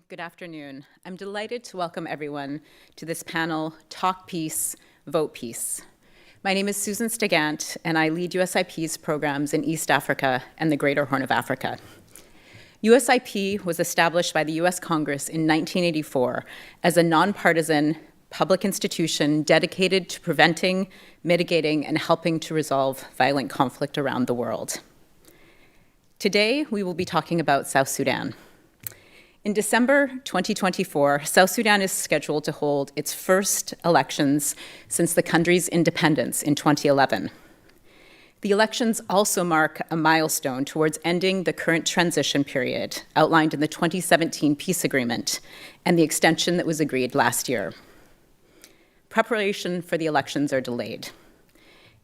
morning, good afternoon. I'm delighted to welcome everyone to this panel, Talk Peace, Vote Peace. My name is Susan Stigant, and I lead USIP's programs in East Africa and the Greater Horn of Africa. USIP was established by the US Congress in 1984 as a nonpartisan public institution dedicated to preventing, mitigating, and helping to resolve violent conflict around the world. Today, we will be talking about South Sudan. In December 2024, South Sudan is scheduled to hold its first elections since the country's independence in 2011. The elections also mark a milestone towards ending the current transition period outlined in the 2017 peace agreement and the extension that was agreed last year. Preparation for the elections are delayed.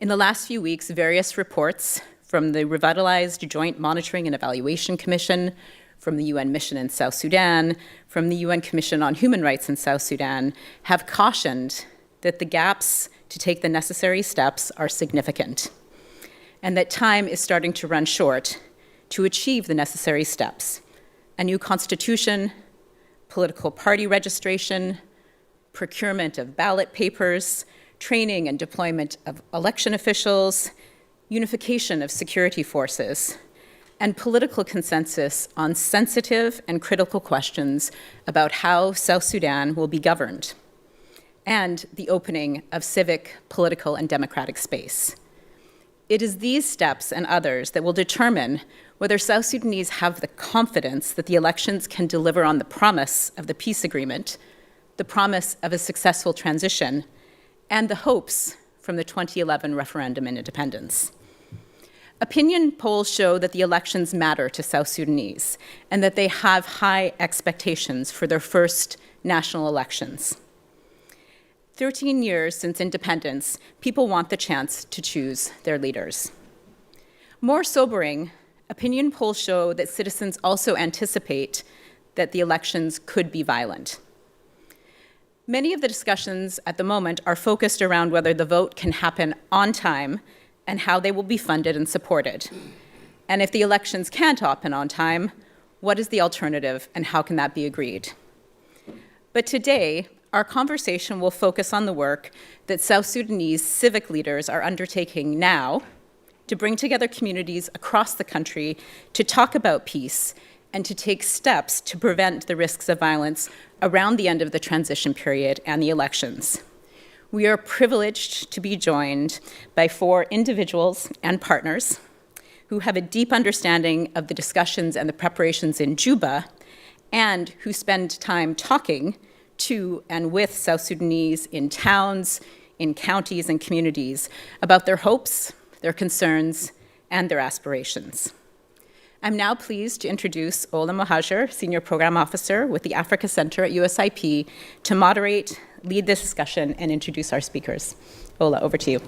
In the last few weeks, various reports from the revitalized Joint Monitoring and Evaluation Commission, from the UN mission in South Sudan, from the UN Commission on Human Rights in South Sudan, have cautioned that the gaps to take the necessary steps are significant, and that time is starting to run short to achieve the necessary steps: a new constitution, political party registration, procurement of ballot papers, training and deployment of election officials, unification of security forces, and political consensus on sensitive and critical questions about how South Sudan will be governed, and the opening of civic, political, and democratic space. It is these steps and others that will determine whether South Sudanese have the confidence that the elections can deliver on the promise of the peace agreement, the promise of a successful transition, and the hopes from the 2011 referendum in independence. Opinion polls show that the elections matter to South Sudanese and that they have high expectations for their first national elections. 13 years since independence, people want the chance to choose their leaders. More sobering, opinion polls show that citizens also anticipate that the elections could be violent. Many of the discussions at the moment are focused around whether the vote can happen on time and how they will be funded and supported. And if the elections can't happen on time, what is the alternative and how can that be agreed? But today, our conversation will focus on the work that South Sudanese civic leaders are undertaking now to bring together communities across the country to talk about peace and to take steps to prevent the risks of violence around the end of the transition period and the elections. We are privileged to be joined by 4 individuals and partners who have a deep understanding of the discussions and the preparations in Juba, and who spend time talking to and with South Sudanese in towns, in counties, and communities about their hopes, their concerns, and their aspirations. I'm now pleased to introduce Ola Mohajer, Senior Program Officer with the Africa Center at USIP, to moderate, lead this discussion, and introduce our speakers. Ola, over to you.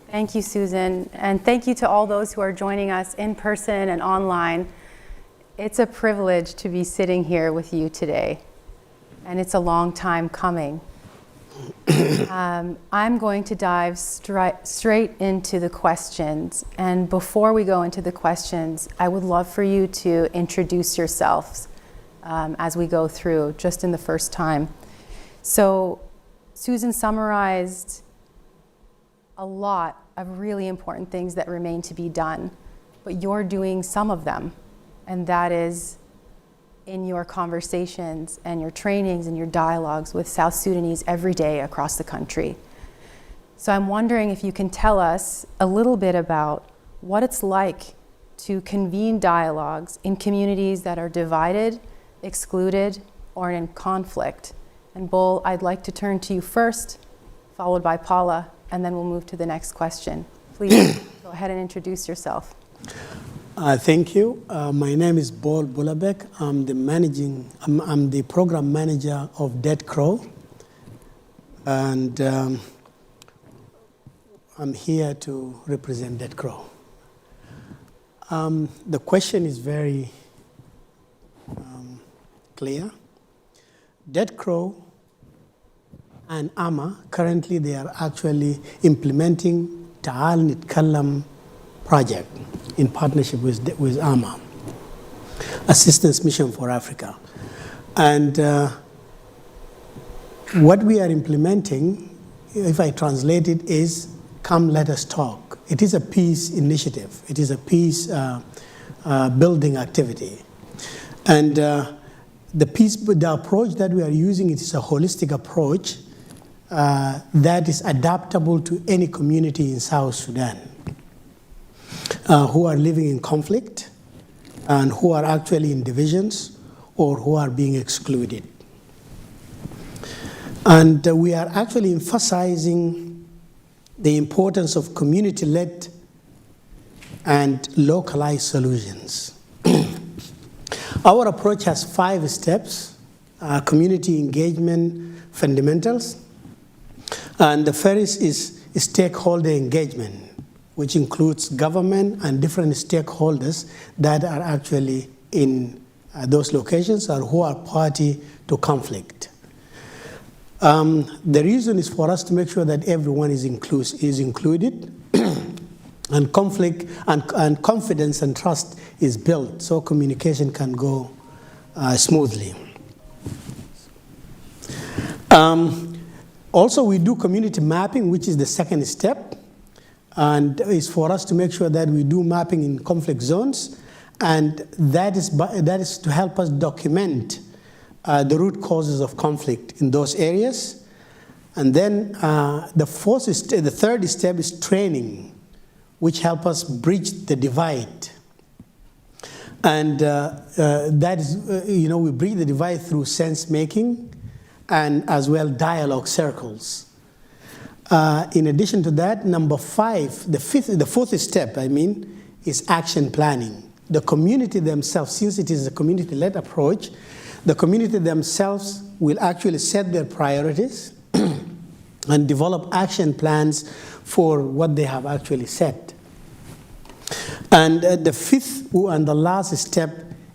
Thank you, Susan, and thank you to all those who are joining us in person and online. It's a privilege to be sitting here with you today, and it's a long time coming. I'm going to dive straight into the questions, and before we go into the questions, I would love for you to introduce yourselves as we go through, just in the first time. So Susan summarized a lot of really important things that remain to be done, but you're doing some of them, and that is in your conversations and your trainings and your dialogues with South Sudanese every day across the country. So I'm wondering if you can tell us a little bit about what it's like to convene dialogues in communities that are divided, excluded, or in conflict. And Bol, I'd like to turn to you first, followed by Paula, and then we'll move to the next question. Please go ahead and introduce yourself. Thank you. My name is Bol Bulabek. I'm the program manager of Dead Crow, and I'm here to represent Dead Crow. The question is very clear. Dead Crow and AMA, currently they are actually implementing Ta'al Nitkallam project in partnership with AMA, Assistance Mission for Africa. And what we are implementing, if I translate it, is come let us talk. It is a peace initiative. It is a peace building activity. And the approach that we are using, it is a holistic approach that is adaptable to any community in South Sudan who are living in conflict and who are actually in divisions or who are being excluded. And we are actually emphasizing the importance of community-led and localized solutions. Our approach has 5 steps: community engagement fundamentals. And the first is stakeholder engagement, which includes government and different stakeholders that are actually in those locations or who are party to conflict. The reason is for us to make sure that everyone is included and conflict and confidence and trust is built so communication can go smoothly. Also, we do community mapping, which is the second step, and it's for us to make sure that we do mapping in conflict zones, and that is to help us document the root causes of conflict in those areas. And then the third step is training, which help us bridge the divide. And that is, we bridge the divide through sense making and as well dialogue circles. In addition to that, number 5, the fourth step, is action planning. The community themselves, since it is a community-led approach, the community themselves will actually set their priorities and develop action plans for what they have actually set. And the fifth and the last step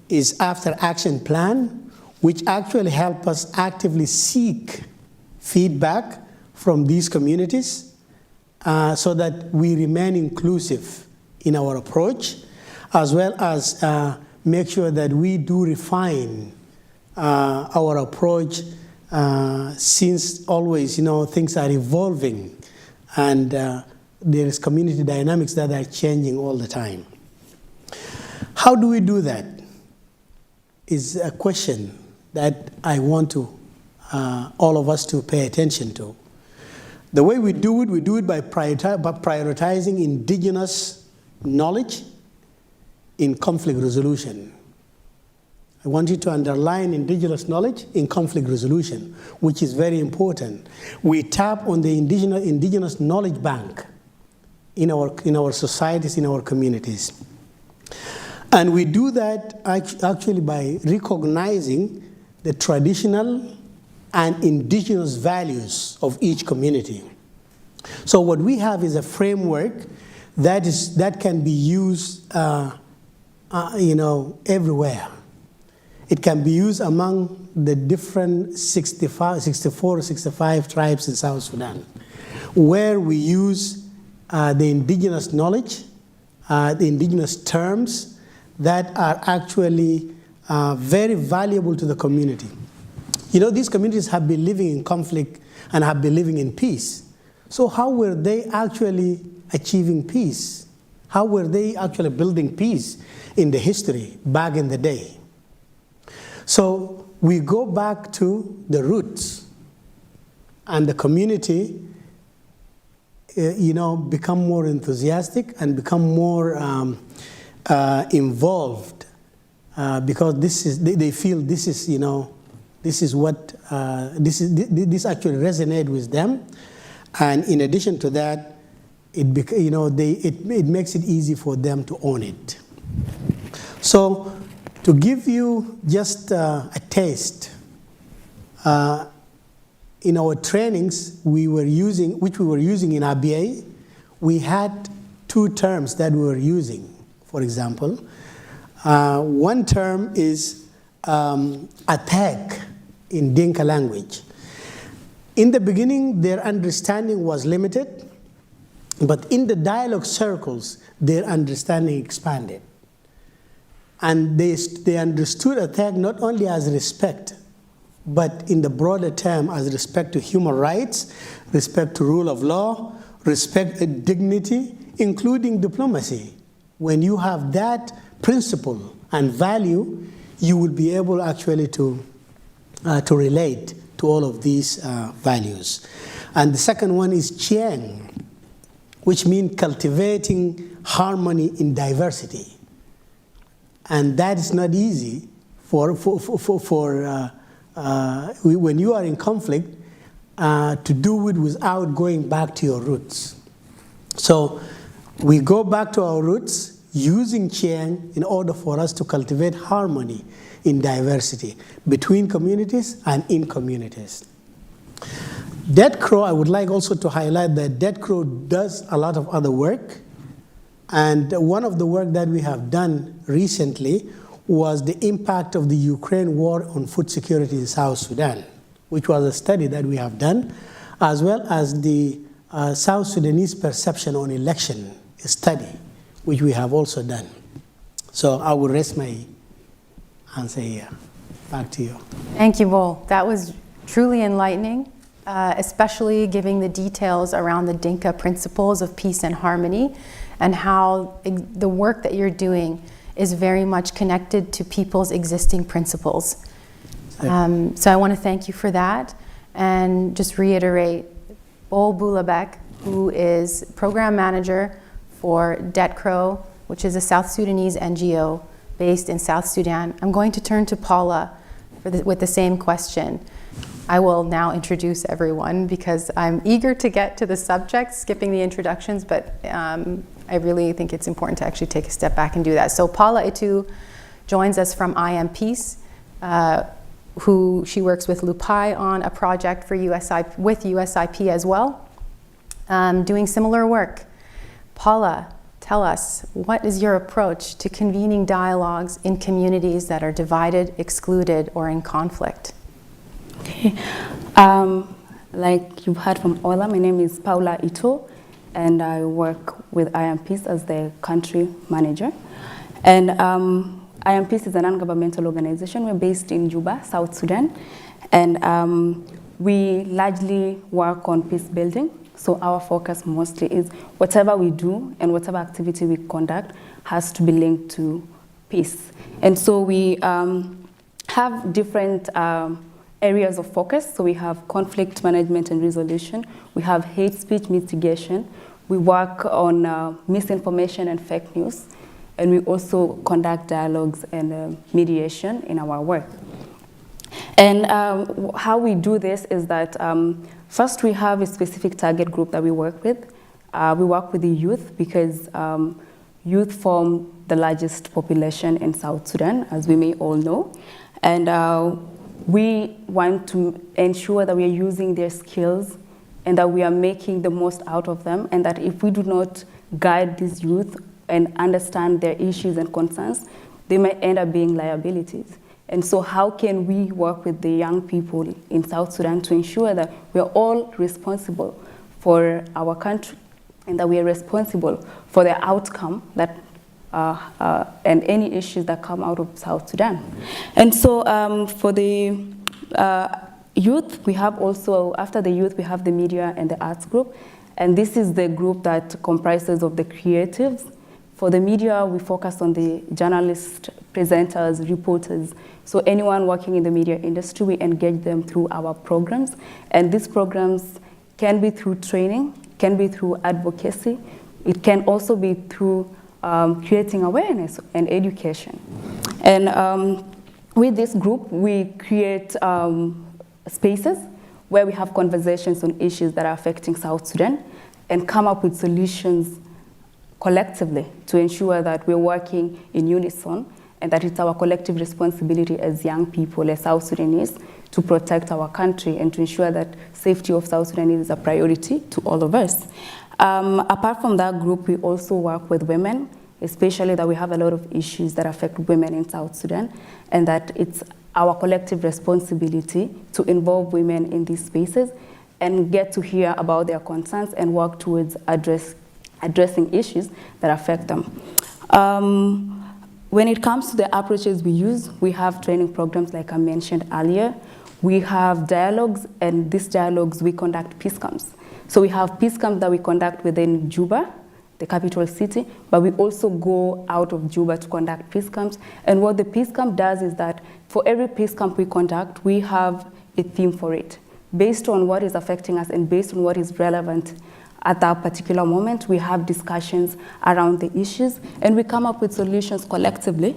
is after action plan, which actually help us actively seek feedback from these communities so that we remain inclusive in our approach, as well as make sure that we do refine our approach since always, things are evolving and there is community dynamics that are changing all the time. How do we do that is a question that I want to all of us to pay attention to. The way we do it by prioritizing indigenous knowledge in conflict resolution. I want you to underline indigenous knowledge in conflict resolution, which is very important. We tap on the indigenous knowledge bank in our societies, in our communities. And we do that actually by recognizing the traditional and indigenous values of each community. So what we have is a framework that can be used everywhere. It can be used among the different 65 tribes in South Sudan, where we use the indigenous knowledge, the indigenous terms that are actually very valuable to the community. These communities have been living in conflict and have been living in peace. So how were they actually achieving peace? How were they actually building peace in the history back in the day? So we go back to the roots, and the community, become more enthusiastic and become more involved because they feel this actually resonates with them, and in addition to that, it makes it easy for them to own it. So, to give you just a taste, in our trainings which we were using in ABA, we had 2 terms that we were using. For example, one term is attack in Dinka language. In the beginning, their understanding was limited, but in the dialogue circles, their understanding expanded. And they understood attack not only as respect, but in the broader term as respect to human rights, respect to rule of law, respect and dignity, including diplomacy. When you have that principle and value, you will be able actually to relate to all of these values. And the second one is Chiang, which means cultivating harmony in diversity. And that is not easy when you are in conflict to do it without going back to your roots. So we go back to our roots using Chiang in order for us to cultivate harmony in diversity between communities and in communities. Dead Crow, I would like also to highlight that Dead Crow does a lot of other work. And one of the work that we have done recently was the impact of the Ukraine war on food security in South Sudan, which was a study that we have done, as well as the South Sudanese perception on election study, which we have also done. So I will rest my answer here. Back to you. Thank you, Bol. That was truly enlightening, especially giving the details around the Dinka principles of peace and harmony, and how the work that you're doing is very much connected to people's existing principles. So I want to thank you for that, and just reiterate, Bol Boulabek, who is Program Manager for Dead Crow, which is a South Sudanese NGO based in South Sudan. I'm going to turn to Paula with the same question. I will now introduce everyone because I'm eager to get to the subject, skipping the introductions, but I really think it's important to actually take a step back and do that. So Paula Itu joins us from I Am Peace, who she works with Lupai on a project for USIP, with USIP as well, doing similar work. Paula, tell us, what is your approach to convening dialogues in communities that are divided, excluded, or in conflict? Okay. Like you've heard from Ola, my name is Paula Ito, and I work with I Am Peace as the country manager. And I Am Peace is a non-governmental organization. We're based in Juba, South Sudan, and we largely work on peace building. So our focus mostly is whatever we do and whatever activity we conduct has to be linked to peace. And so we have different areas of focus. So we have conflict management and resolution. We have hate speech mitigation. We work on misinformation and fake news. And we also conduct dialogues and mediation in our work. And how we do this is that first we have a specific target group that we work with. We work with the youth because youth form the largest population in South Sudan, as we may all know. And we want to ensure that we are using their skills and that we are making the most out of them, and that if we do not guide these youth and understand their issues and concerns, they might end up being liabilities. And so how can we work with the young people in South Sudan to ensure that we are all responsible for our country and that we are responsible for the outcome that and any issues that come out of South Sudan. And so for the youth, we have also, after the youth, we have the media and the arts group. And this is the group that comprises of the creatives. For the media, we focus on the journalists, presenters, reporters. So anyone working in the media industry, we engage them through our programs. And these programs can be through training, can be through advocacy. It can also be through creating awareness and education. And with this group, we create spaces where we have conversations on issues that are affecting South Sudan and come up with solutions collectively to ensure that we're working in unison and that it's our collective responsibility as young people, as South Sudanese, to protect our country and to ensure that safety of South Sudanese is a priority to all of us. Apart from that group, we also work with women, especially that we have a lot of issues that affect women in South Sudan, and that it's our collective responsibility to involve women in these spaces and get to hear about their concerns and work towards addressing issues that affect them. When it comes to the approaches we use, we have training programs like I mentioned earlier. We have dialogues, and these dialogues we conduct peace camps. So we have peace camps that we conduct within Juba, the capital city, but we also go out of Juba to conduct peace camps. And what the peace camp does is that for every peace camp we conduct, we have a theme for it. Based on what is affecting us and based on what is relevant at that particular moment, we have discussions around the issues, and we come up with solutions collectively,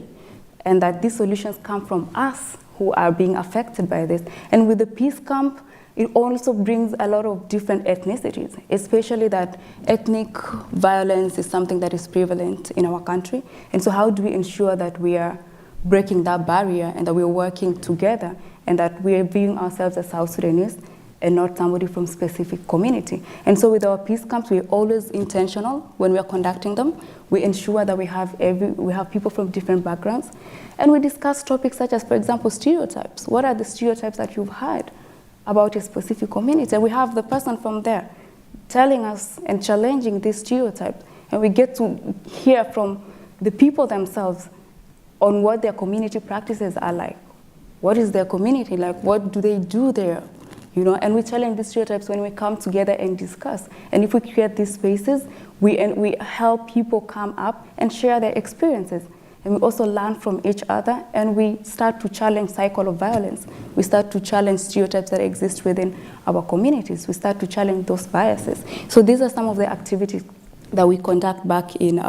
and that these solutions come from us who are being affected by this. And with the peace camp, it also brings a lot of different ethnicities, especially that ethnic violence is something that is prevalent in our country. And so how do we ensure that we are breaking that barrier and that we're working together and that we're viewing ourselves as South Sudanese and not somebody from specific community? And so with our peace camps, we're always intentional when we are conducting them. We ensure that we have people from different backgrounds, and we discuss topics such as, for example, stereotypes. What are the stereotypes that you've heard about a specific community? And we have the person from there telling us and challenging these stereotypes, and we get to hear from the people themselves on what their community practices are like. What is their community like? What do they do there? You know, and we challenge these stereotypes when we come together and discuss. And if we create these spaces, we help people come up and share their experiences. And we also learn from each other, and we start to challenge cycle of violence. We start to challenge stereotypes that exist within our communities. We start to challenge those biases. So these are some of the activities that we conduct back in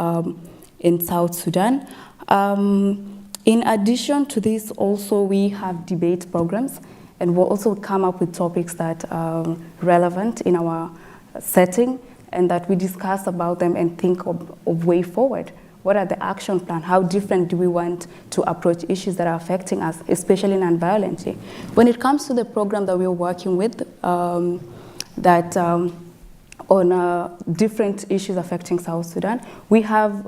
South Sudan. In addition to this, also we have debate programs, and we'll also come up with topics that are relevant in our setting, and that we discuss about them and think of way forward. What are the action plan? How different do we want to approach issues that are affecting us, especially non-violently? When it comes to the program that we're working with, on different issues affecting South Sudan, we have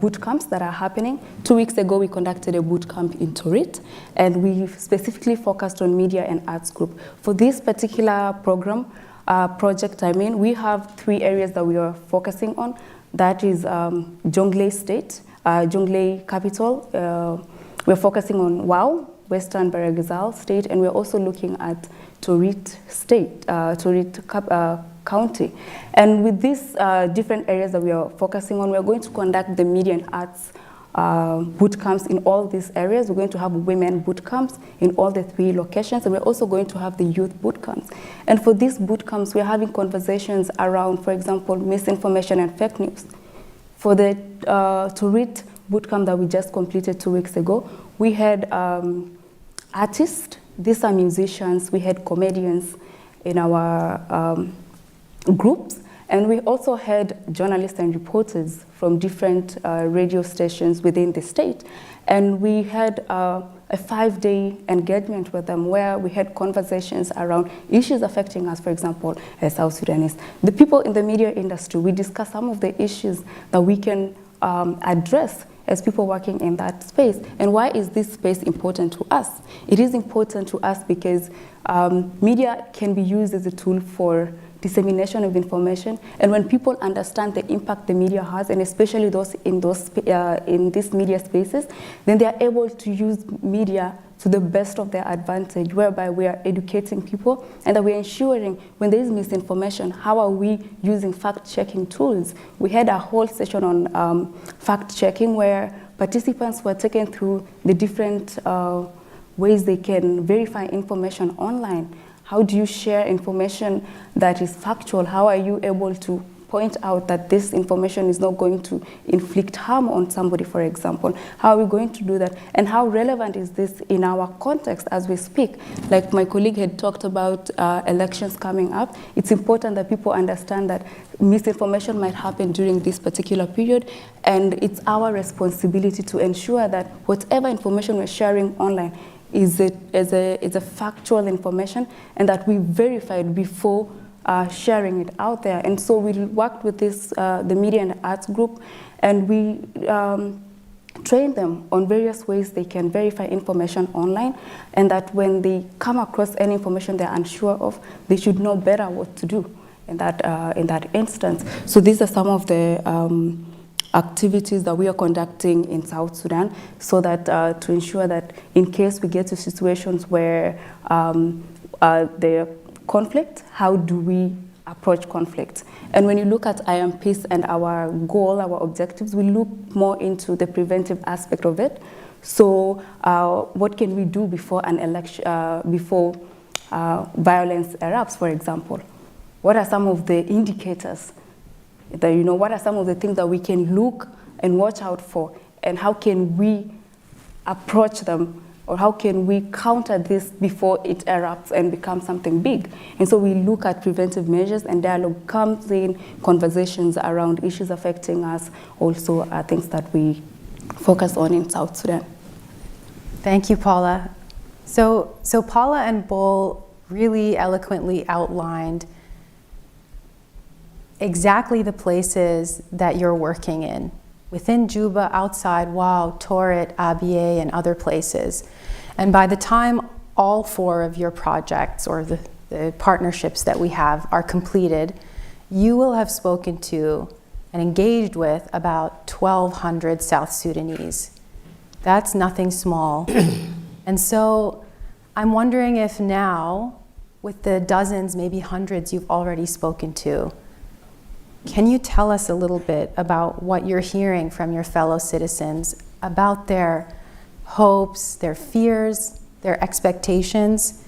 boot camps that are happening. 2 weeks ago, we conducted a boot camp in Torit, and we specifically focused on media and arts group. For this particular project, we have 3 areas that we are focusing on. That is Jonglei State, Jonglei Capital. We're focusing on Wau, Western Baragazal State, and we're also looking at Torit State, Torit County. And with these different areas that we are focusing on, we're going to conduct the media and arts boot camps in all these areas. We're going to have women boot camps in all the 3 locations, and we're also going to have the youth boot camps. And for these boot camps, we're having conversations around, for example, misinformation and fake news. For the Torit boot camp that we just completed 2 weeks ago, we had artists, these are musicians, we had comedians in our groups, and we also had journalists and reporters from different radio stations within the state. And we had a 5-day engagement with them where we had conversations around issues affecting us, for example, as South Sudanese. The people in the media industry, we discussed some of the issues that we can address as people working in that space. And why is this space important to us? It is important to us because media can be used as a tool for dissemination of information, and when people understand the impact the media has, and especially those in these media spaces, then they are able to use media to the best of their advantage, whereby we are educating people and that we're ensuring when there is misinformation, how are we using fact-checking tools? We had a whole session on fact-checking where participants were taken through the different ways they can verify information online. How do you share information that is factual? How are you able to point out that this information is not going to inflict harm on somebody, for example? How are we going to do that? And how relevant is this in our context as we speak? Like my colleague had talked about elections coming up, it's important that people understand that misinformation might happen during this particular period, and it's our responsibility to ensure that whatever information we're sharing online is a factual information, and that we verify it before sharing it out there. And so we worked with this, the media and arts group, and we train them on various ways they can verify information online, and that when they come across any information they're unsure of, they should know better what to do in that instance. So these are some of the activities that we are conducting in South Sudan, so that to ensure that in case we get to situations where there are conflict, how do we approach conflict? And when you look at I Am Peace and our goal, our objectives, we look more into the preventive aspect of it. So what can we do before an election, before violence erupts, for example? What are some of the indicators? That, you know, what are some of the things that we can look and watch out for, and how can we approach them, or how can we counter this before it erupts and becomes something big? And so we look at preventive measures, and dialogue comes in, conversations around issues affecting us also are things that we focus on in South Sudan. Thank you, Paula. So Paula and Bol really eloquently outlined exactly the places that you're working in. Within Juba, outside, wow, Torit, Abyei, and other places. And by the time all 4 of your projects, or the partnerships that we have, are completed, you will have spoken to and engaged with about 1,200 South Sudanese. That's nothing small. And so I'm wondering if now, with the dozens, maybe hundreds you've already spoken to, can you tell us a little bit about what you're hearing from your fellow citizens about their hopes, their fears, their expectations?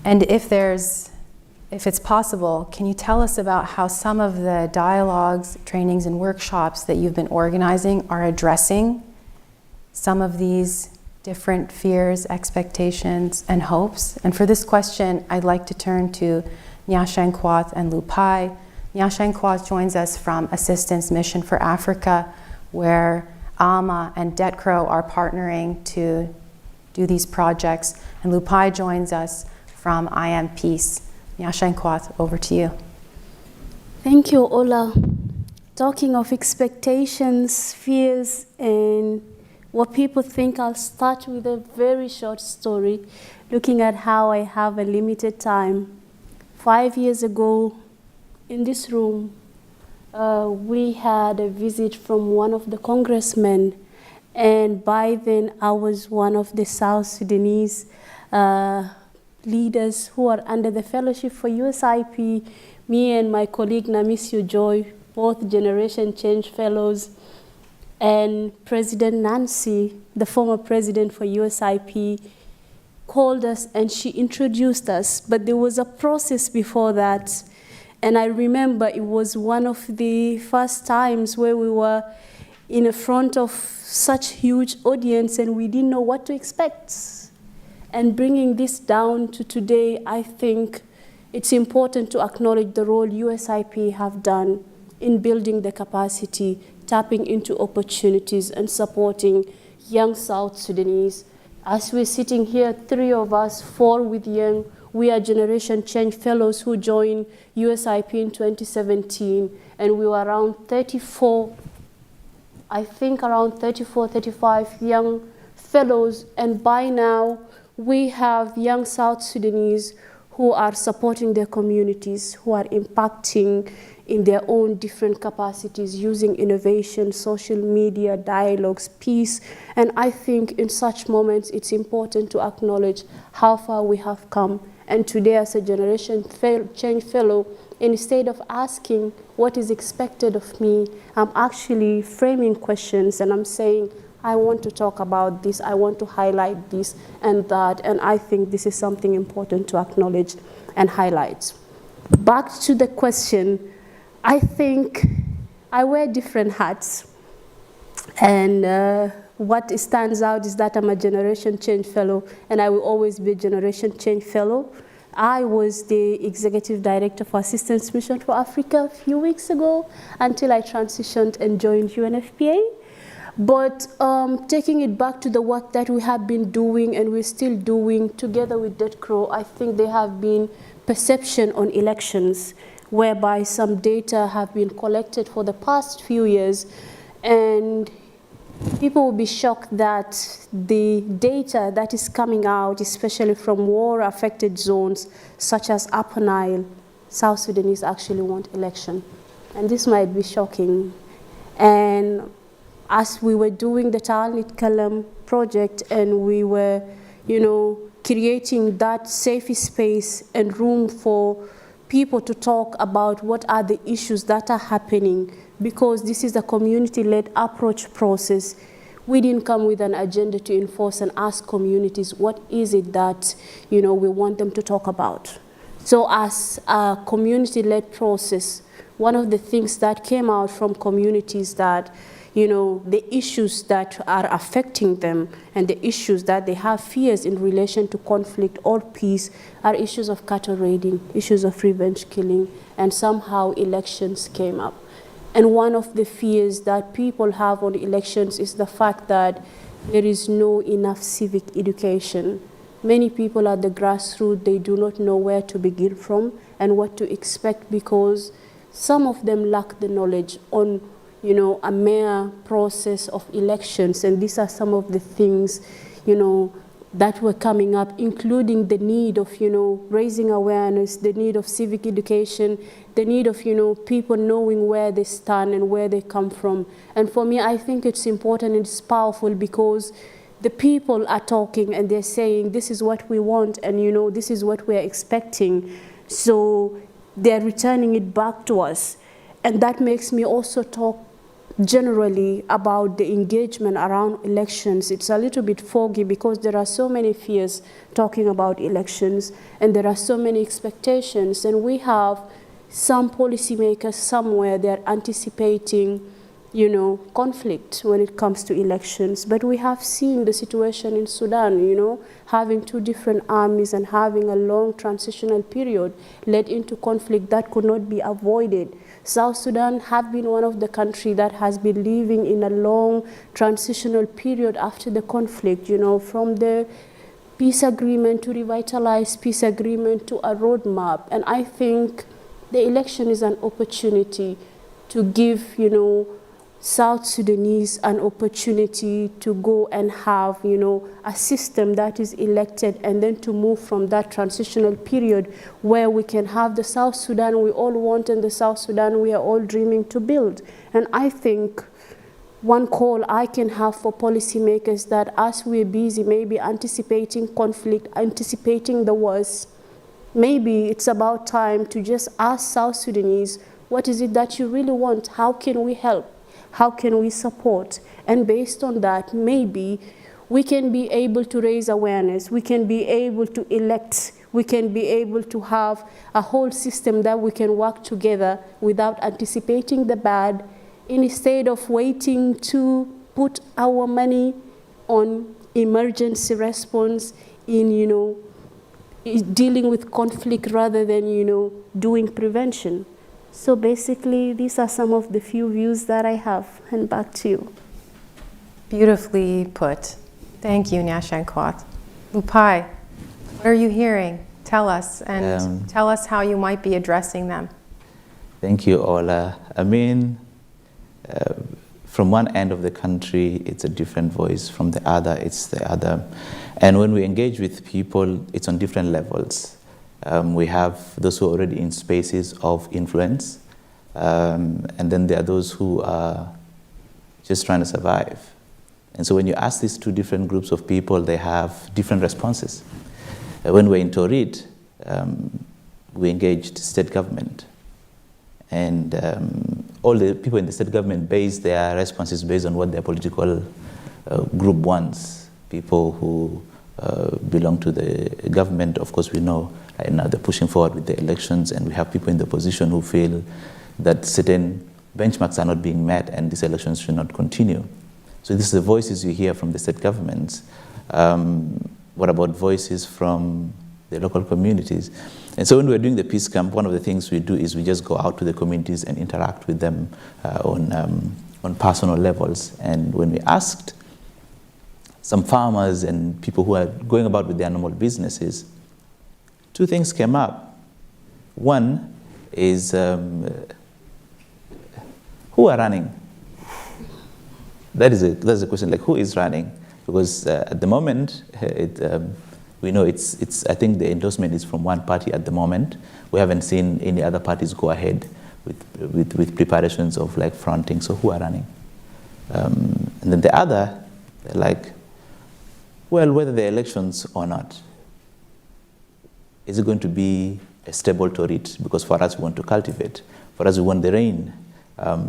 And if it's possible, can you tell us about how some of the dialogues, trainings, and workshops that you've been organizing are addressing some of these different fears, expectations, and hopes? And for this question, I'd like to turn to Nyasha Nkwat and Lupai. Nyasha Nkwat joins us from Assistance Mission for Africa, where ALMA and DETCRO are partnering to do these projects. And Lupai joins us from I Am Peace. Nyasha Nkwat, over to you. Thank you, Ola. Talking of expectations, fears, and what people think, I'll start with a very short story, looking at how I have a limited time. 5 years ago, in this room, we had a visit from one of the congressmen, and by then I was one of the South Sudanese leaders who are under the fellowship for USIP. Me and my colleague Namisio Joy, both Generation Change Fellows, and President Nancy, the former president for USIP, called us and she introduced us, but there was a process before that. And I remember it was one of the first times where we were in front of such huge audience and we didn't know what to expect. And bringing this down to today, I think it's important to acknowledge the role USIP have done in building the capacity, tapping into opportunities, and supporting young South Sudanese. As we're sitting here, 3 of us, 4 with young, we are Generation Change Fellows who joined USIP in 2017, and we were around 34, I think around 34, 35 young fellows, and by now we have young South Sudanese who are supporting their communities, who are impacting in their own different capacities, using innovation, social media, dialogues, peace. And I think in such moments, it's important to acknowledge how far we have come. And today, as a Generation Change Fellow, instead of asking what is expected of me, I'm actually framing questions and I'm saying, I want to talk about this, I want to highlight this and that, and I think this is something important to acknowledge and highlight. Back to the question, I think I wear different hats, and what stands out is that I'm a Generation Change Fellow, and I will always be a Generation Change Fellow. I was the Executive Director for Assistance Mission for Africa a few weeks ago until I transitioned and joined UNFPA. But taking it back to the work that we have been doing and we're still doing together with DETCRO, I think there have been perception on elections whereby some data have been collected for the past few years, and people will be shocked that the data that is coming out, especially from war-affected zones such as Upper Nile, South Sudanese actually want election. And this might be shocking. And as we were doing the Talnit Kalam project, and we were, creating that safe space and room for people to talk about what are the issues that are happening, because this is a community-led approach process. We didn't come with an agenda to enforce and ask communities what is it that we want them to talk about. So as a community-led process, one of the things that came out from communities that the issues that are affecting them and the issues that they have fears in relation to conflict or peace are issues of cattle raiding, issues of revenge killing, and somehow elections came up. And one of the fears that people have on elections is the fact that there is no enough civic education. Many people at the grassroots, they do not know where to begin from and what to expect, because some of them lack the knowledge on a mere process of elections. And these are some of the things, that were coming up, including the need of, raising awareness, the need of civic education, the need of, people knowing where they stand and where they come from. And for me, I think it's important and it's powerful, because the people are talking and they're saying, this is what we want, and, this is what we're expecting. So they're returning it back to us. And that makes me also talk generally about the engagement around elections. It's a little bit foggy because there are so many fears talking about elections, and there are so many expectations, and we have some policymakers somewhere they're anticipating conflict when it comes to elections. But we have seen the situation in Sudan, having two different armies and having a long transitional period led into conflict that could not be avoided. South Sudan have been one of the countries that has been living in a long transitional period after the conflict, from the peace agreement to revitalized peace agreement to a roadmap. And I think the election is an opportunity to give, South Sudanese an opportunity to go and have, a system that is elected, and then to move from that transitional period where we can have the South Sudan we all want and the South Sudan we are all dreaming to build. And I think one call I can have for policymakers, that as we're busy maybe anticipating conflict, anticipating the worst, maybe it's about time to just ask South Sudanese, what is it that you really want? How can we help? How can we support? And based on that, maybe we can be able to raise awareness, we can be able to elect, we can be able to have a whole system that we can work together without anticipating the bad, instead of waiting to put our money on emergency response in, dealing with conflict rather than, doing prevention. So basically, these are some of the few views that I have. And back to you. Beautifully put. Thank you, Nyashankwat. Lupai, what are you hearing? Tell us, and tell us how you might be addressing them. Thank you, Ola. I mean, from one end of the country, it's a different voice. From the other, it's the other. And when we engage with people, it's on different levels. We have those who are already in spaces of influence, and then there are those who are just trying to survive. And so when you ask these two different groups of people, they have different responses. When we're in Torit, we engaged state government. And all the people in the state government base their responses based on what their political group wants. People who belong to the government, of course, we know right now they're pushing forward with the elections, and we have people in the opposition who feel that certain benchmarks are not being met and these elections should not continue. So this is the voices you hear from the state governments. What about voices from the local communities? And so when we're doing the peace camp, one of the things we do is we just go out to the communities and interact with them on personal levels. And when we asked some farmers and people who are going about with their normal businesses, two things came up. One is who are running? That's a question, like who is running? Because at the moment, we know I think the endorsement is from one party at the moment. We haven't seen any other parties go ahead with preparations of like fronting. So who are running? And then the other, they're like, well, whether the elections or not, is it going to be a stable Torit? Because for us, we want to cultivate. For us, we want the rain.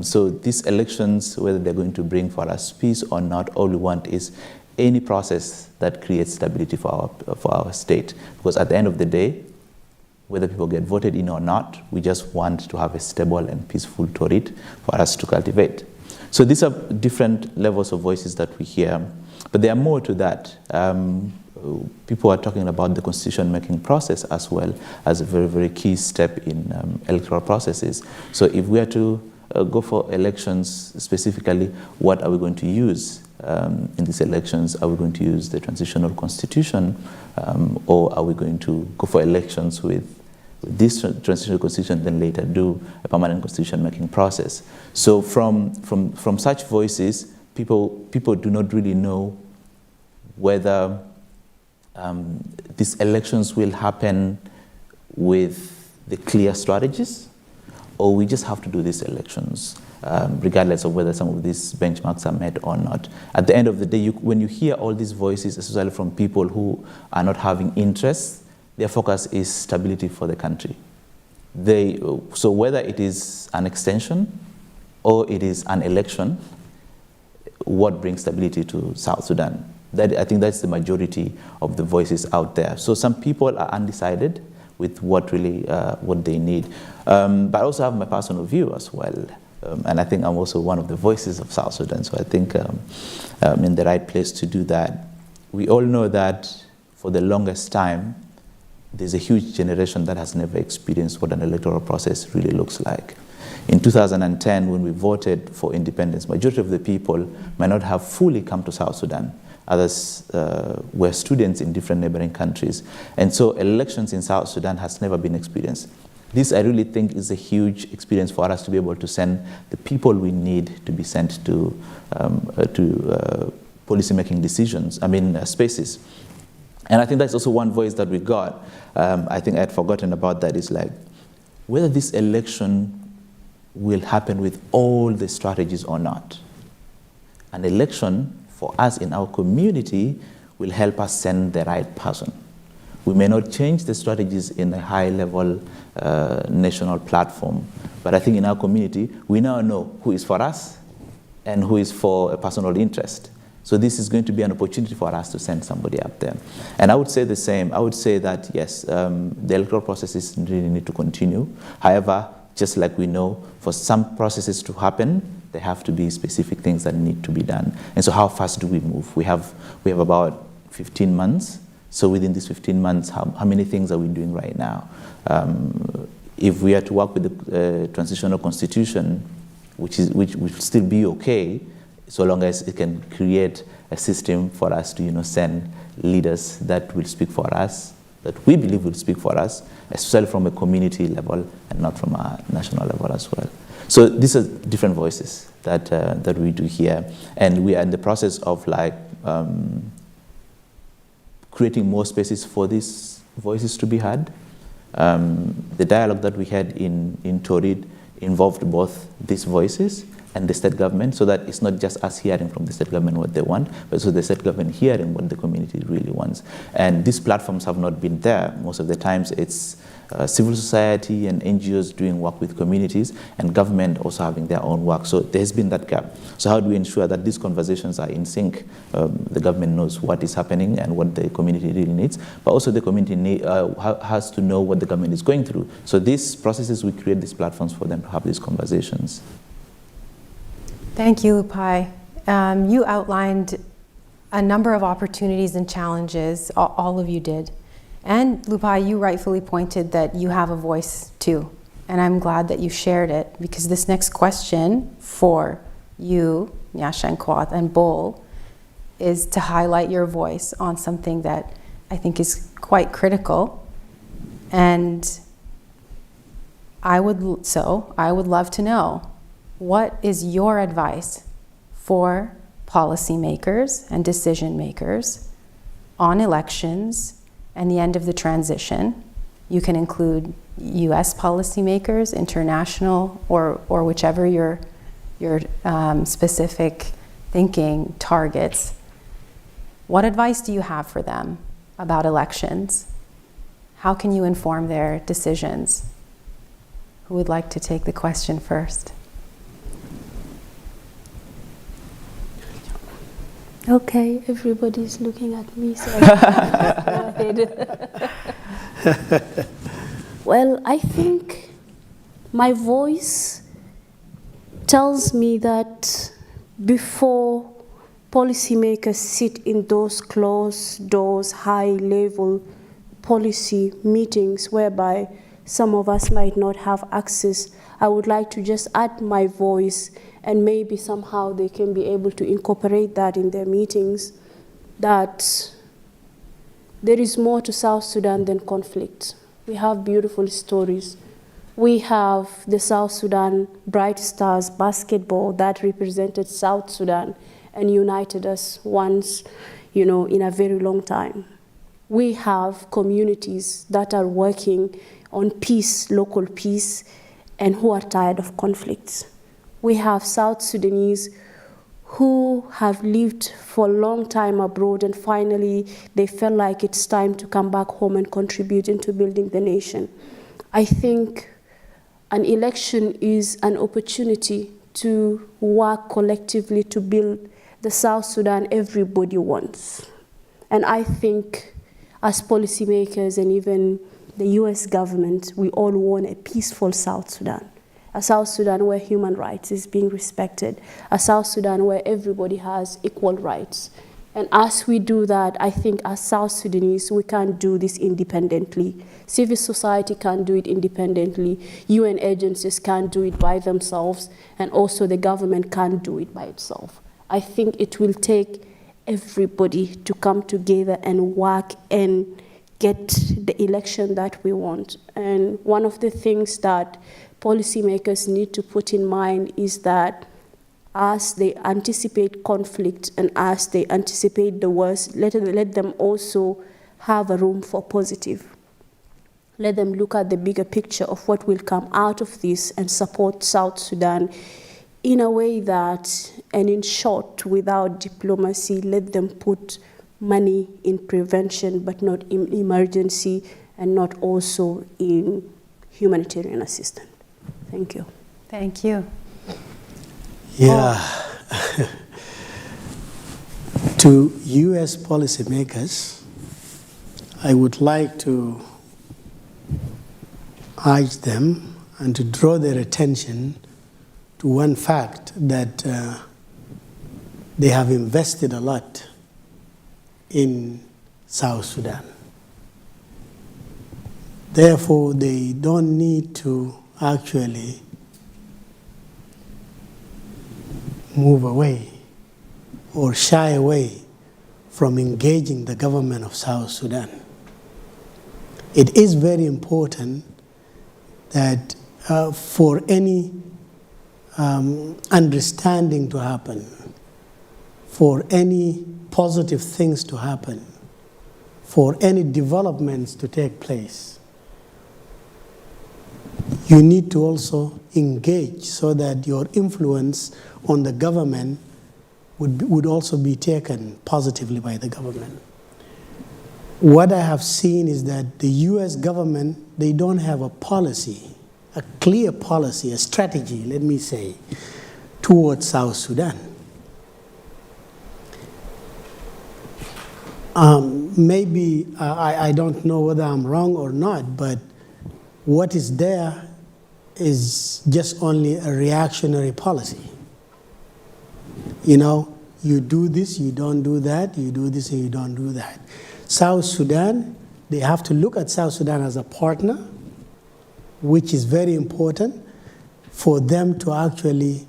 So these elections, whether they're going to bring for us peace or not, all we want is any process that creates stability for our state. Because at the end of the day, whether people get voted in or not, we just want to have a stable and peaceful Torit for us to cultivate. So these are different levels of voices that we hear, but there are more to that. People are talking about the constitution-making process as well as a very, very key step in electoral processes. So if we are to go for elections specifically, what are we going to use in these elections? Are we going to use the transitional constitution, or are we going to go for elections with this transitional constitution, then later do a permanent constitution-making process? So from such voices, people do not really know whether these elections will happen with the clear strategies, or we just have to do these elections, regardless of whether some of these benchmarks are met or not. At the end of the day, when you hear all these voices, especially from people who are not having interests, their focus is stability for the country. So whether it is an extension or it is an election, what brings stability to South Sudan? I think that's the majority of the voices out there. So some people are undecided with what they need. But I also have my personal view as well. And I think I'm also one of the voices of South Sudan. So I think I'm in the right place to do that. We all know that for the longest time, there's a huge generation that has never experienced what an electoral process really looks like. In 2010, when we voted for independence, majority of the people might not have fully come to South Sudan. Others were students in different neighboring countries. And so elections in South Sudan has never been experienced. This, I really think, is a huge experience for us to be able to send the people we need to be sent to policy-making decisions, spaces. And I think that's also one voice that we got. I think I had forgotten about that. Is like, whether this election will happen with all the strategies or not. An election for us in our community will help us send the right person. We may not change the strategies in a high-level national platform, but I think in our community, we now know who is for us and who is for a personal interest. So this is going to be an opportunity for us to send somebody up there. And I would say the same. I would say that, yes, the electoral processes really need to continue. However, just like we know, for some processes to happen, there have to be specific things that need to be done. And so how fast do we move? We have about 15 months. So within these 15 months, how many things are we doing right now? If we are to work with the transitional constitution, which will still be okay, so long as it can create a system for us to send leaders that will speak for us, that we believe will speak for us, especially from a community level and not from a national level as well. So these are different voices that we do here, and we are in the process of creating more spaces for these voices to be heard. The dialogue that we had in Torit involved both these voices and the state government, so that it's not just us hearing from the state government what they want, but also the state government hearing what the community really wants. And these platforms have not been there. Most of the times it's civil society and NGOs doing work with communities, and government also having their own work. So there's been that gap. So how do we ensure that these conversations are in sync? The government knows what is happening and what the community really needs, but also the community has to know what the government is going through. So these processes, we create these platforms for them to have these conversations. Thank you, Lupai. You outlined a number of opportunities and challenges, all of you did. And Lupai, you rightfully pointed that you have a voice too. And I'm glad that you shared it, because this next question for you, Nyasha and Kwat and Bol, is to highlight your voice on something that I think is quite critical. And I would love to know, what is your advice for policymakers and decision makers on elections and the end of the transition, You can include US policymakers, international, or whichever your specific thinking targets. What advice do you have for them about elections? How can you inform their decisions? Who would like to take the question first? Okay, everybody's looking at me, so I can go ahead. Well, I think my voice tells me that before policymakers sit in those closed doors, high-level policy meetings whereby some of us might not have access, I would like to just add my voice, and maybe somehow they can be able to incorporate that in their meetings, that there is more to South Sudan than conflict. We have beautiful stories. We have the South Sudan Bright Stars basketball that represented South Sudan and united us once, in a very long time. We have communities that are working on peace, local peace, and who are tired of conflicts. We have South Sudanese who have lived for a long time abroad, and finally they felt like it's time to come back home and contribute into building the nation. I think an election is an opportunity to work collectively to build the South Sudan everybody wants. And I think as policymakers and even the US government, we all want a peaceful South Sudan. A South Sudan where human rights is being respected. A South Sudan where everybody has equal rights. And as we do that, I think as South Sudanese, we can't do this independently. Civil society can't do it independently. UN agencies can't do it by themselves. And also the government can't do it by itself. I think it will take everybody to come together and work and get the election that we want. And one of the things that policymakers need to put in mind is that as they anticipate conflict and as they anticipate the worst, let them also have a room for positive. Let them look at the bigger picture of what will come out of this and support South Sudan in a way that, and in short, without diplomacy, let them put money in prevention, but not in emergency, and not also in humanitarian assistance. Thank you. Thank you. Yeah. To US policymakers, I would like to urge them and to draw their attention to one fact that they have invested a lot in South Sudan. Therefore, they don't need to actually move away or shy away from engaging the government of South Sudan. It is very important that for any understanding to happen, for any positive things to happen, for any developments to take place, you need to also engage so that your influence on the government would also be taken positively by the government. What I have seen is that the US government, they don't have a policy, a clear policy, a strategy, let me say, towards South Sudan. Maybe, I don't know whether I'm wrong or not, but what is there is just only a reactionary policy. You do this, you don't do that, you do this and you don't do that. South Sudan, they have to look at South Sudan as a partner, which is very important for them to actually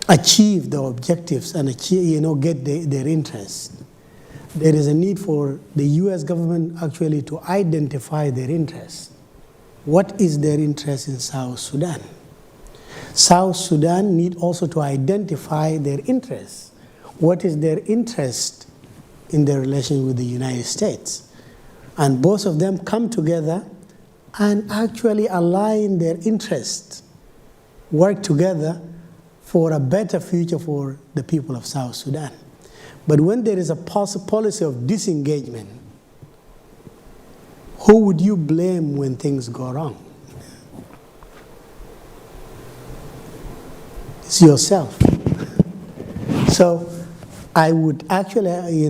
achieve the objectives and get their interests. There is a need for the US government actually to identify their interests. What is their interest in South Sudan? South Sudan need also to identify their interests. What is their interest in their relation with the United States? And both of them come together and actually align their interests, work together for a better future for the people of South Sudan. But when there is a policy of disengagement, who would you blame when things go wrong? It's yourself. So I would actually,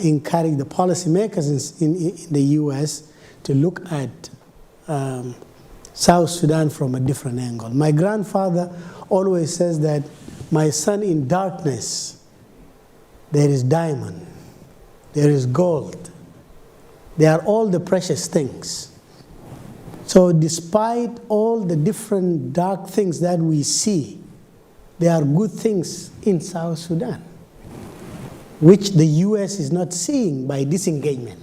encourage the policymakers in the U.S. to look at South Sudan from a different angle. My grandfather always says that, my son, in darkness, there is diamond, there is gold, there are all the precious things. So despite all the different dark things that we see, there are good things in South Sudan, which the U.S. is not seeing by disengagement.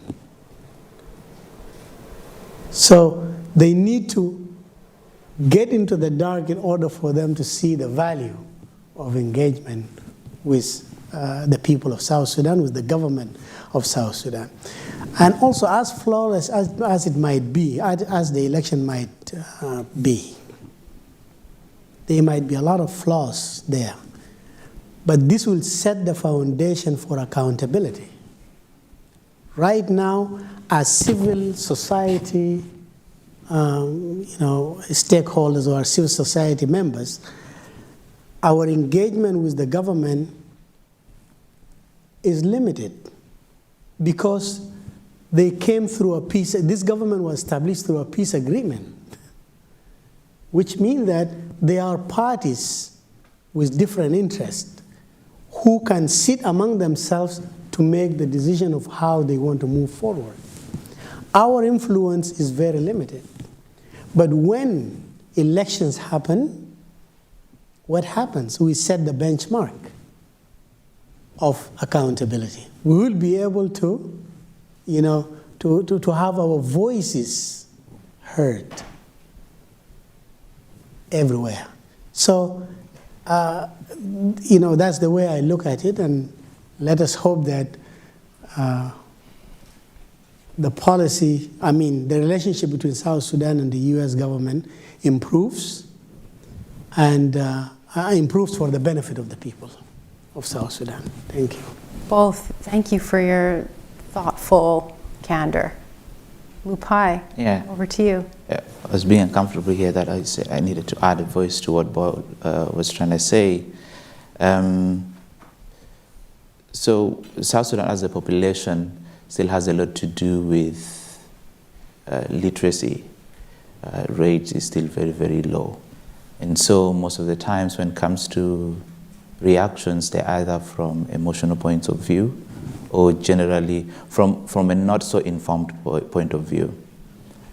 So they need to get into the dark in order for them to see the value of engagement with the people of South Sudan, with the government of South Sudan. And also, as flawless as it might be, as the election might be, there might be a lot of flaws there. But this will set the foundation for accountability. Right now, as civil society stakeholders or civil society members, our engagement with the government is limited because they came through a peace. This government was established through a peace agreement, which means that there are parties with different interests who can sit among themselves to make the decision of how they want to move forward. Our influence is very limited. But when elections happen, what happens? We set the benchmark of accountability. We will be able to, to have our voices heard everywhere. So, that's the way I look at it, and let us hope that the relationship between South Sudan and the U.S. government improves, and improves for the benefit of the people of South Sudan. Thank you. Both, thank you for your thoughtful candor. Lupai, over to you. Yeah, I was being uncomfortable here that I needed to add a voice to what Bob was trying to say. So South Sudan as a population still has a lot to do with literacy. Rate is still very, very low. And so most of the times when it comes to reactions, they're either from emotional points of view or generally from a not so informed point of view.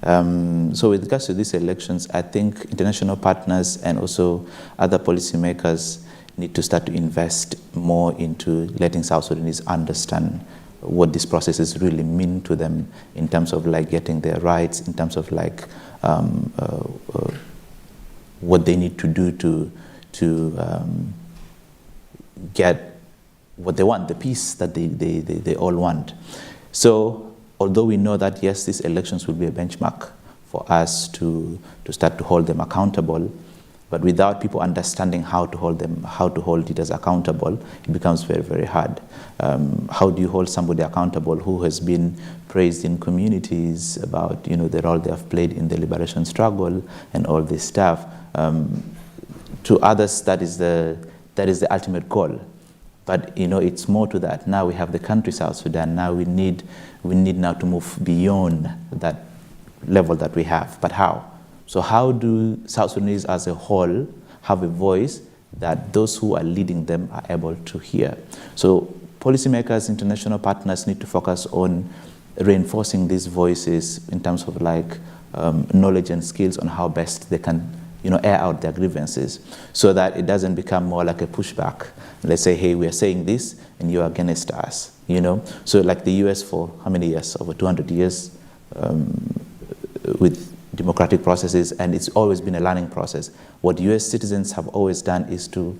So with regards to these elections, I think international partners and also other policymakers need to start to invest more into letting South Sudanese understand what these processes really mean to them in terms of like getting their rights, in terms of like what they need to do to get what they want, the peace that they all want. So although we know that yes, these elections will be a benchmark for us to start to hold them accountable, but without people understanding how to hold leaders accountable, it becomes very, very hard. How do you hold somebody accountable who has been praised in communities about the role they have played in the liberation struggle and all this stuff? To others, that is the ultimate goal. But it's more to that. Now we have the country South Sudan. Now we need now to move beyond that level that we have. But how? So how do South Sudanese as a whole have a voice that those who are leading them are able to hear? So policymakers, international partners need to focus on reinforcing these voices in terms of like knowledge and skills on how best they can air out their grievances, so that it doesn't become more like a pushback. Let's say, hey, we are saying this and you're against us, So like the US for how many years? Over 200 years with democratic processes, and it's always been a learning process. What US citizens have always done is to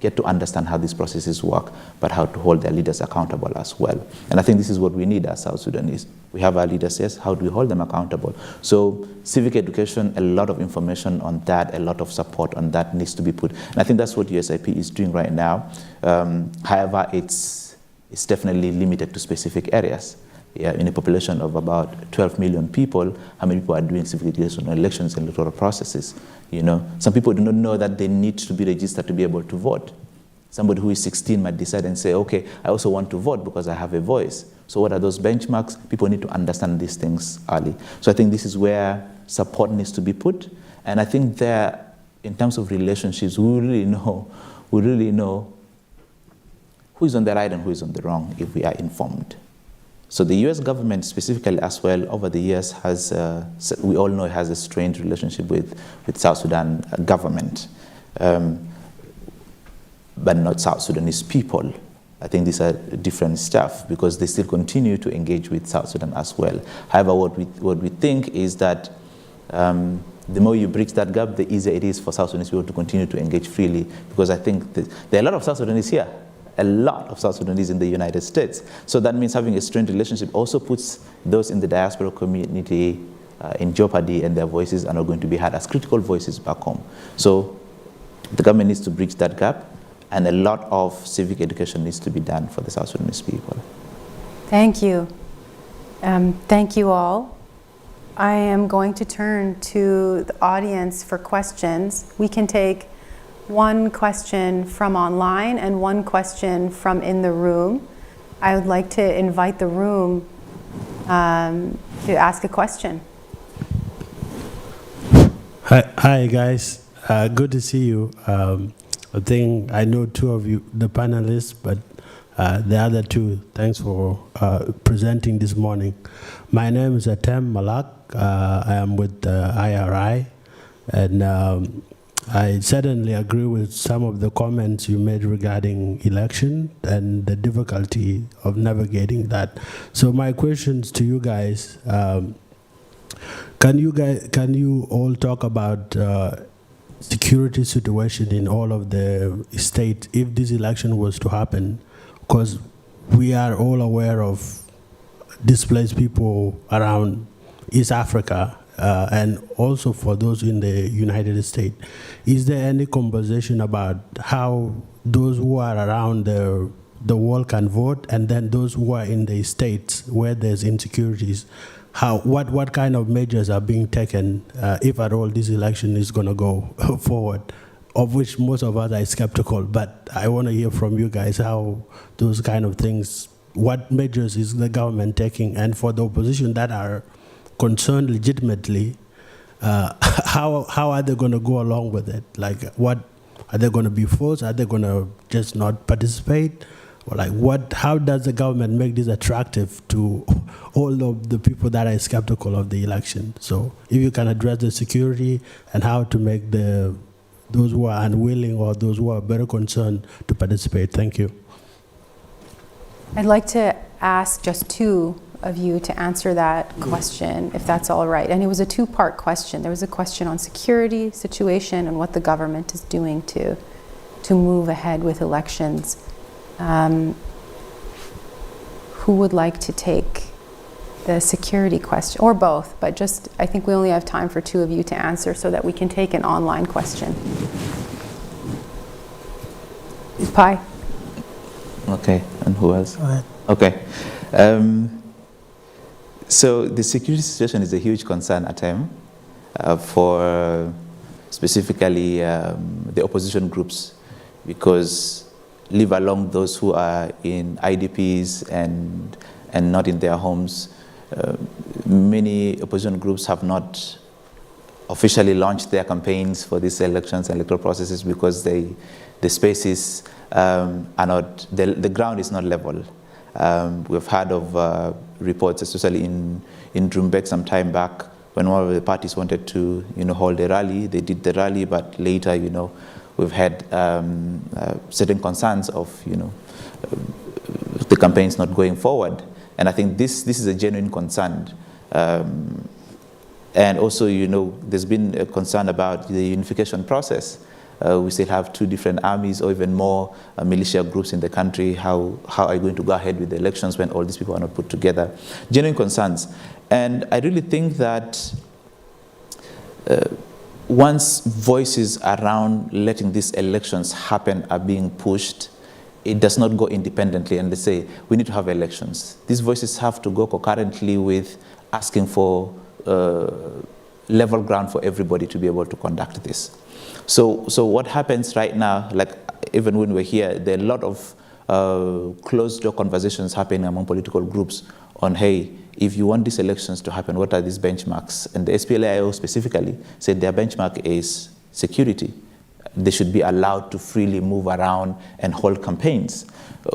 get to understand how these processes work, but how to hold their leaders accountable as well. And I think this is what we need as South Sudanese. We have our leaders, yes, how do we hold them accountable? So civic education, a lot of information on that, a lot of support on that needs to be put. And I think that's what USIP is doing right now. However, it's definitely limited to specific areas. Yeah, in a population of about 12 million people, how many people are doing civic education on elections and electoral processes? You know, some people do not know that they need to be registered to be able to vote. Somebody who is 16 might decide and say, okay, I also want to vote because I have a voice. So what are those benchmarks? People need to understand these things early. So I think this is where support needs to be put. And I think there, in terms of relationships, we really know who is on the right and who is on the wrong if we are informed. So the US government specifically as well over the years has, we all know, has a strained relationship with South Sudan government, but not South Sudanese people. I think these are different stuff because they still continue to engage with South Sudan as well. However, what we think is that the more you bridge that gap, the easier it is for South Sudanese people to continue to engage freely, because I think there are a lot of South Sudanese here. A lot of South Sudanese in the United States. So that means having a strained relationship also puts those in the diaspora community in jeopardy, and their voices are not going to be heard as critical voices back home. So the government needs to bridge that gap, and a lot of civic education needs to be done for the South Sudanese people. Thank you. Thank you all. I am going to turn to the audience for questions. We can take one question from online and one question from in the room. I would like to invite the room to ask a question. Hi guys, good to see you. I think I know two of you, the panelists, but the other two, thanks for presenting this morning. My name is Atem Malak. I am with IRI, and I certainly agree with some of the comments you made regarding election and the difficulty of navigating that. So my questions to you guys, can you all talk about security situation in all of the states if this election was to happen? Because we are all aware of displaced people around East Africa, and also for those in the United States. Is there any conversation about how those who are around the world can vote, and then those who are in the states where there's insecurities, what kind of measures are being taken, if at all this election is going to go forward, of which most of us are skeptical, but I want to hear from you guys how those kind of things, what measures is the government taking, and for the opposition that are concerned legitimately, how are they going to go along with it? Like, what are they going to be forced? Are they going to just not participate? Or like, how does the government make this attractive to all of the people that are skeptical of the election? So if you can address the security and how to make those who are unwilling or those who are very concerned to participate. Thank you. I'd like to ask just two of you to answer that question, if that's all right. And it was a two-part question. There was a question on security situation and what the government is doing to move ahead with elections. Who would like to take the security question, or both, but just, I think we only have time for two of you to answer so that we can take an online question. Pai. Okay, and who else? Go ahead. Okay. So the security situation is a huge concern at time for specifically the opposition groups, because leave along those who are in IDPs and not in their homes. Many opposition groups have not officially launched their campaigns for these elections and electoral processes because the spaces are not, the ground is not level. We've heard of reports, especially in Drumbek some time back, when one of the parties wanted to, hold a rally. They did the rally, but later, we've had certain concerns of, the campaigns not going forward. And I think this is a genuine concern. And also, there's been a concern about the unification process. we still have 2 different armies or even more militia groups in the country. How are you going to go ahead with the elections when all these people are not put together? Genuine concerns. And I really think that once voices around letting these elections happen are being pushed, it does not go independently and they say, we need to have elections. These voices have to go concurrently with asking for level ground for everybody to be able to conduct this. So what happens right now, like even when we're here, there are a lot of closed-door conversations happening among political groups on, hey, if you want these elections to happen, what are these benchmarks? And the SPLA-IO specifically said their benchmark is security. They should be allowed to freely move around and hold campaigns,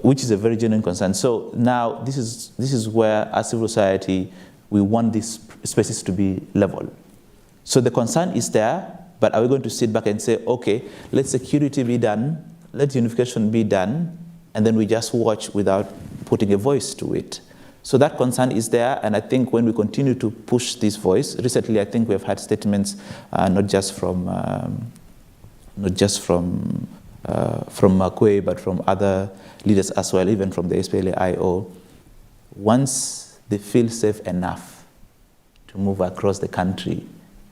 which is a very genuine concern. So now this is where, as civil society, we want these spaces to be level. So the concern is there, but are we going to sit back and say, okay, let security be done, let unification be done, and then we just watch without putting a voice to it? So that concern is there, and I think when we continue to push this voice, recently I think we have had statements not just from Makwe, but from other leaders as well, even from the SPLA-IO. Once they feel safe enough to move across the country,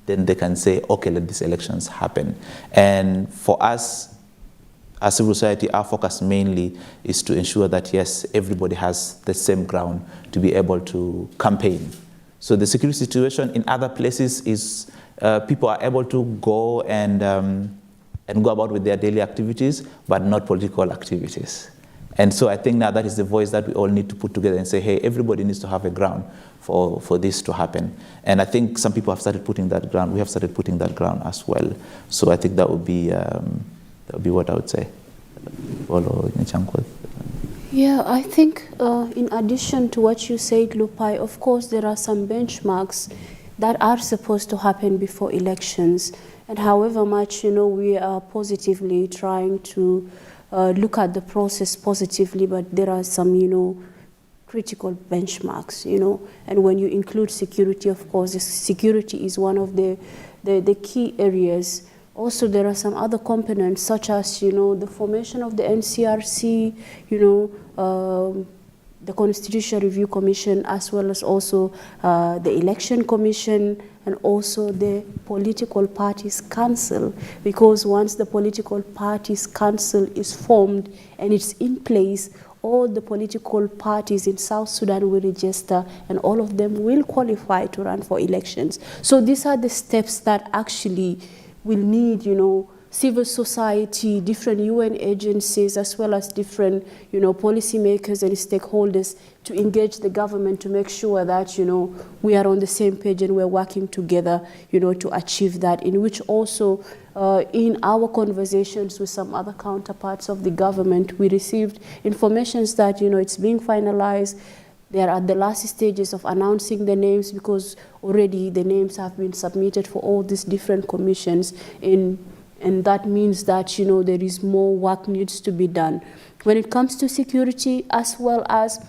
then they can say, okay, let these elections happen. And for us, as civil society, our focus mainly is to ensure that, yes, everybody has the same ground to be able to campaign. So the security situation in other places is people are able to go and go about with their daily activities, but not political activities. And so I think now that is the voice that we all need to put together and say, hey, everybody needs to have a ground for this to happen. And I think some people have started putting that ground. We have started putting that ground as well. So I think that would be what I would say. Yeah, I think in addition to what you said, Lupai, of course there are some benchmarks that are supposed to happen before elections. And however much, we are positively trying to look at the process positively, but there are some, critical benchmarks, And when you include security, of course, security is one of the key areas. Also, there are some other components, such as, the formation of the NCRC, the Constitutional Review Commission, as well as also the Election Commission, and also the Political Parties Council. Because once the Political Parties Council is formed and it's in place, all the political parties in South Sudan will register and all of them will qualify to run for elections. So these are the steps that actually will need, civil society, different UN agencies, as well as different, policymakers and stakeholders to engage the government to make sure that, we are on the same page and we're working together, to achieve that, in which also in our conversations with some other counterparts of the government, we received informations that, it's being finalized. They are at the last stages of announcing the names because already the names have been submitted for all these different commissions, and that means that, there is more work needs to be done. When it comes to security, as well as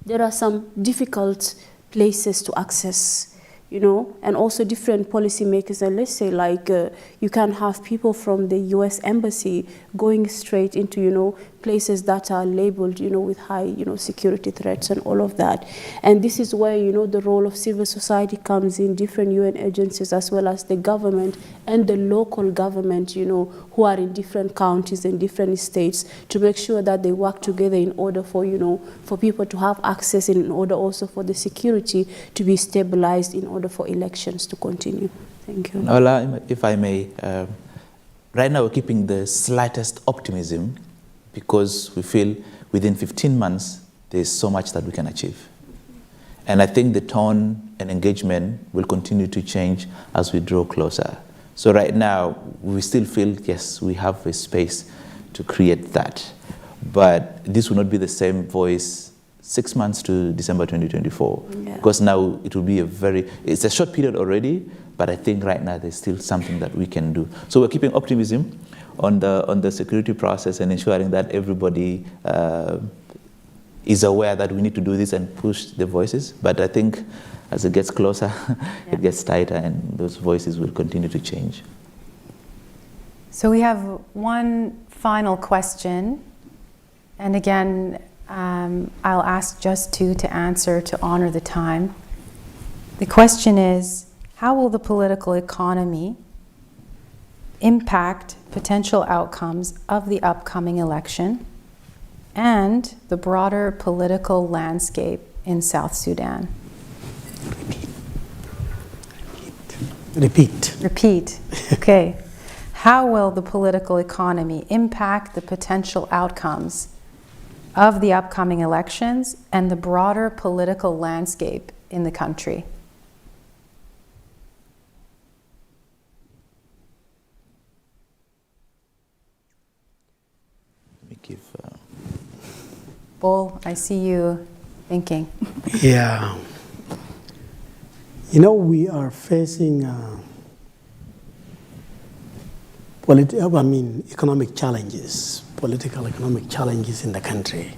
there are some difficult places to access, and also different policymakers. And let's say, like, you can have people from the US Embassy going straight into, places that are labeled, with high, security threats and all of that. And this is where, the role of civil society comes in, different UN agencies, as well as the government and the local government, who are in different counties and different states, to make sure that they work together in order for, for people to have access, and in order also for the security to be stabilized in order for elections to continue. Thank you. Ola, if I may, right now we're keeping the slightest optimism because we feel within 15 months there's so much that we can achieve. And I think the tone and engagement will continue to change as we draw closer. So right now we still feel, yes, we have a space to create that. But this will not be the same voice 6 months to December 2024, because now it will be it's a short period already, but I think right now there's still something that we can do. So we're keeping optimism on the security process and ensuring that everybody is aware that we need to do this and push the voices. But I think as it gets closer, it gets tighter, and those voices will continue to change. So we have one final question. And again, I'll ask just two to answer to honor the time. The question is, how will the political economy impact potential outcomes of the upcoming election and the broader political landscape in South Sudan? Repeat. Okay. How will the political economy impact the potential outcomes of the upcoming elections and the broader political landscape in the country? Let me give. Bull, I see you thinking. Yeah. You know, we are facing economic challenges, political economic challenges in the country.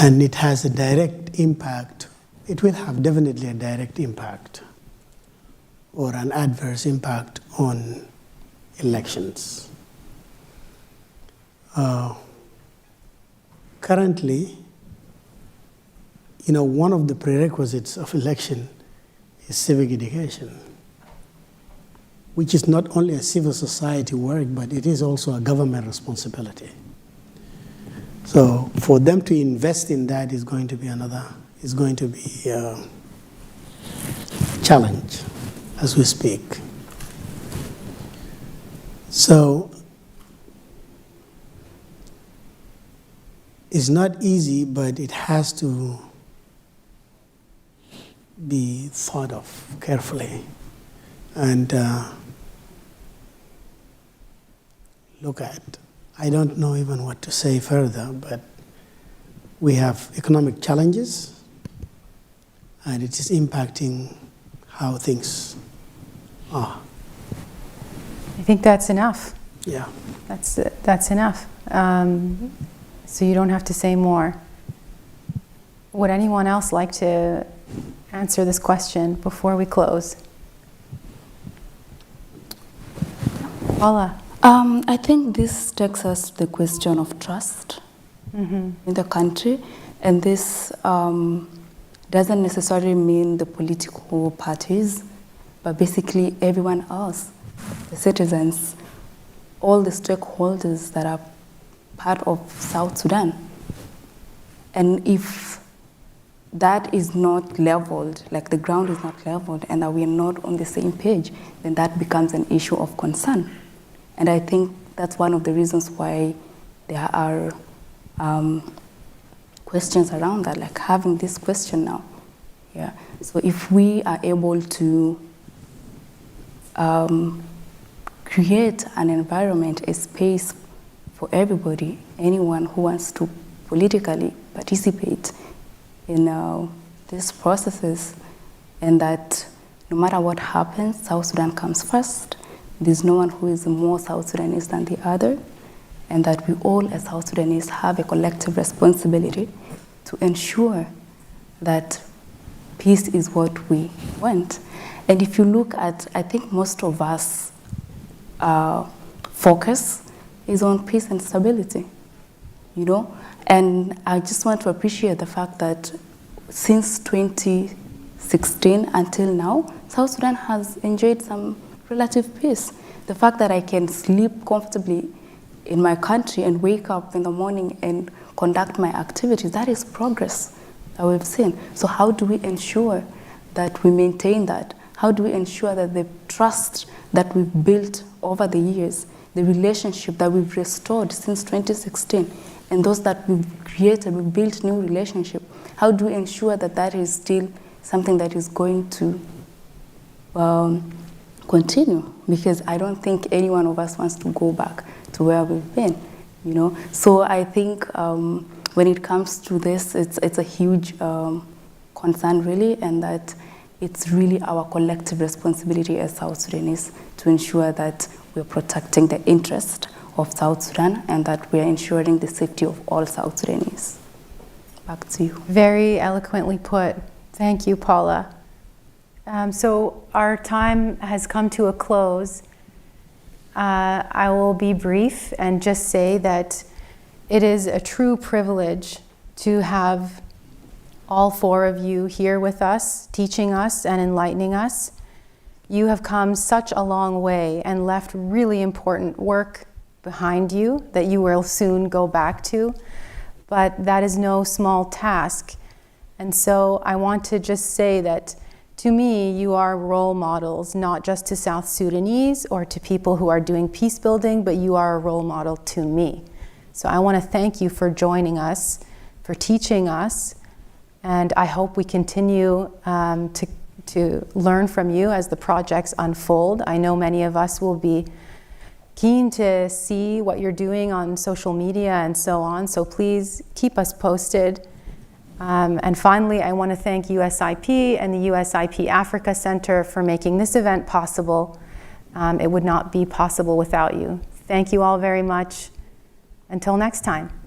And it has a direct impact. It will have definitely a direct impact or an adverse impact on elections. Currently, you know, one of the prerequisites of election is civic education, which is not only a civil society work, but it is also a government responsibility. So for them to invest in that is going to be a challenge as we speak. So it's not easy, but it has to be thought of carefully and look at. I don't know even what to say further, but we have economic challenges and it is impacting how things are. I think that's enough. Yeah. That's enough. So you don't have to say more. Would anyone else like to answer this question before we close? Paula. I think this takes us to the question of trust in the country, and this doesn't necessarily mean the political parties, but basically everyone else, the citizens, all the stakeholders that are part of South Sudan. And if that is not leveled, like the ground is not leveled, and that we are not on the same page, then that becomes an issue of concern. And I think that's one of the reasons why there are questions around that, like having this question now. Yeah. So if we are able to create an environment, a space for everybody, anyone who wants to politically participate in these processes, and that no matter what happens, South Sudan comes first. There's no one who is more South Sudanese than the other, and that we all as South Sudanese have a collective responsibility to ensure that peace is what we want. And if you look at, I think most of us focus is on peace and stability, you know? And I just want to appreciate the fact that since 2016 until now, South Sudan has enjoyed some relative peace. The fact that I can sleep comfortably in my country and wake up in the morning and conduct my activities, that is progress that we've seen. So how do we ensure that we maintain that? How do we ensure that the trust that we've built over the years, the relationship that we've restored since 2016, and those that we've created, we've built new relationship, how do we ensure that that is still something that is going to continue? Because I don't think any one of us wants to go back to where we've been, you know? So I think when it comes to this, it's a huge concern really, and that it's really our collective responsibility as South Sudanese to ensure that we're protecting the interest of South Sudan and that we are ensuring the safety of all South Sudanese. Back to you. Very eloquently put. Thank you, Paula. So our time has come to a close. I will be brief and just say that it is a true privilege to have all four of you here with us, teaching us and enlightening us. You have come such a long way and left really important work behind you that you will soon go back to, but that is no small task. And so I want to just say that to me, you are role models, not just to South Sudanese or to people who are doing peace building, but you are a role model to me. So I want to thank you for joining us, for teaching us, and I hope we continue to learn from you as the projects unfold. I know many of us will be keen to see what you're doing on social media and so on, so please keep us posted. And finally, I want to thank USIP and the USIP Africa Center for making this event possible. It would not be possible without you. Thank you all very much. Until next time.